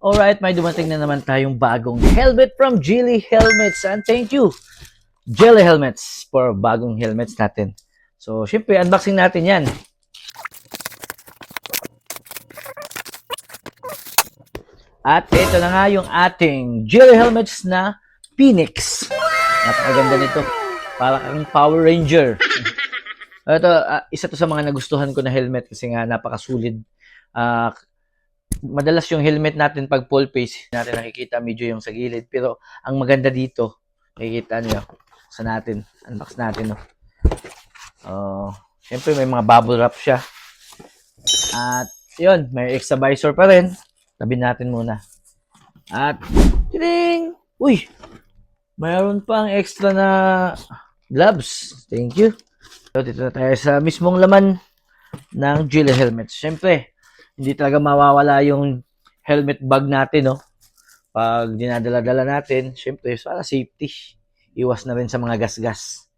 Alright, may dumating na naman tayong bagong helmet from Geely Helmets. And thank you, Geely Helmets, for bagong helmets natin. So, syempre, unboxing natin yan. At ito na nga yung ating Geely Helmets na Phoenix. Napakaganda nito. Para kang Power Ranger. Ito, isa to sa mga nagustuhan ko na helmet kasi nga napakasulit. Madalas yung helmet natin pag full face, natin nakikita medyo yung sa gilid. Pero ang maganda dito, nakikita nyo, sa natin, unbox natin. Siyempre may mga bubble wrap siya. At yun, may extra visor pa rin. Tabi natin muna. At, tiring! Uy! Mayroon pang extra na gloves. Thank you. So, dito na tayo sa mismong laman ng Geely Helmets. Siyempre, hindi talaga mawawala yung helmet bag natin, no? Pag dinadala-dala natin, syempre, para safety. Iwas na rin sa mga gas-gas.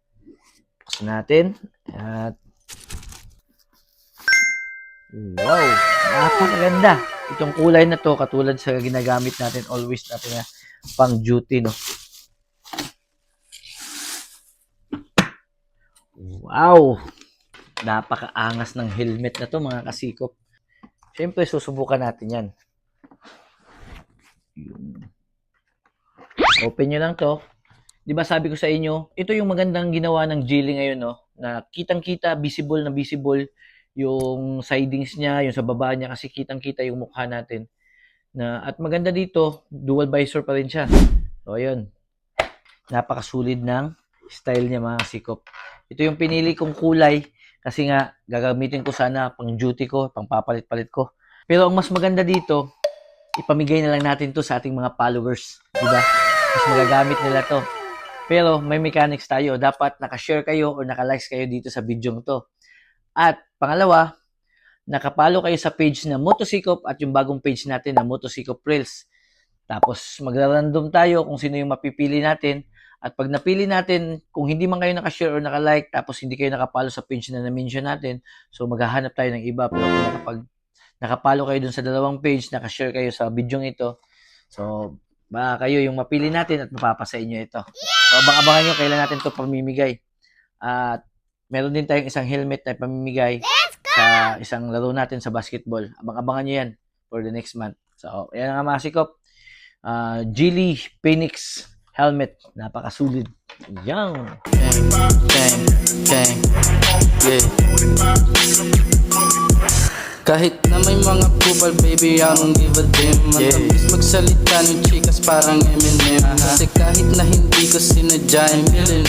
Buksan natin. At, wow! Napakaganda. Itong kulay na to, katulad sa ginagamit natin, always natin na pang duty, no? Wow! Napakaangas ng helmet na to, mga kasikop. Siyempre, susubukan natin yan. Open nyo lang to. Di ba sabi ko sa inyo, ito yung magandang ginawa ng Geely ngayon, no? Na kitang-kita, visible na visible yung sidings niya, yung sa baba niya, kasi kitang-kita yung mukha natin. At maganda dito, dual visor pa rin siya. So, ayun. Napakasulit ng style niya, mga sikop. Ito yung pinili kong kulay. Kasi nga, gagamitin ko sana pang duty ko, pang papalit-palit ko. Pero ang mas maganda dito, ipamigay na lang natin to sa ating mga followers. Diba? Mas magagamit nila to. Pero may mechanics tayo. Dapat nakashare kayo o nakalikes kayo dito sa video to. At pangalawa, nakapalo kayo sa page na Motosikop at yung bagong page natin na Motosikop Reels. Tapos magra-random tayo kung sino yung mapipili natin. At pag napili natin, kung hindi man kayo nakashare o nakalike, tapos hindi kayo nakapalo sa page na na-mention natin, so maghahanap tayo ng iba. Pero kung nakapalo kayo dun sa dalawang page, nakashare kayo sa video ito, so baka kayo yung mapili natin at mapapasa inyo ito. So abang-abangan nyo, kailan natin ito pamimigay. At meron din tayong isang helmet na pamimigay sa isang laro natin sa basketball. Abang-abangan nyo yan for the next month. So, yan nga mga sikop. Geely Phoenix helmet, napakasulit. Yang. Gang. Yeah. Kahit na may mga kupal, baby, I don't give a damn. Matamis magsalita ng chikas parang Eminem. Kasi kahit na hindi ko sinadya, I'm feeling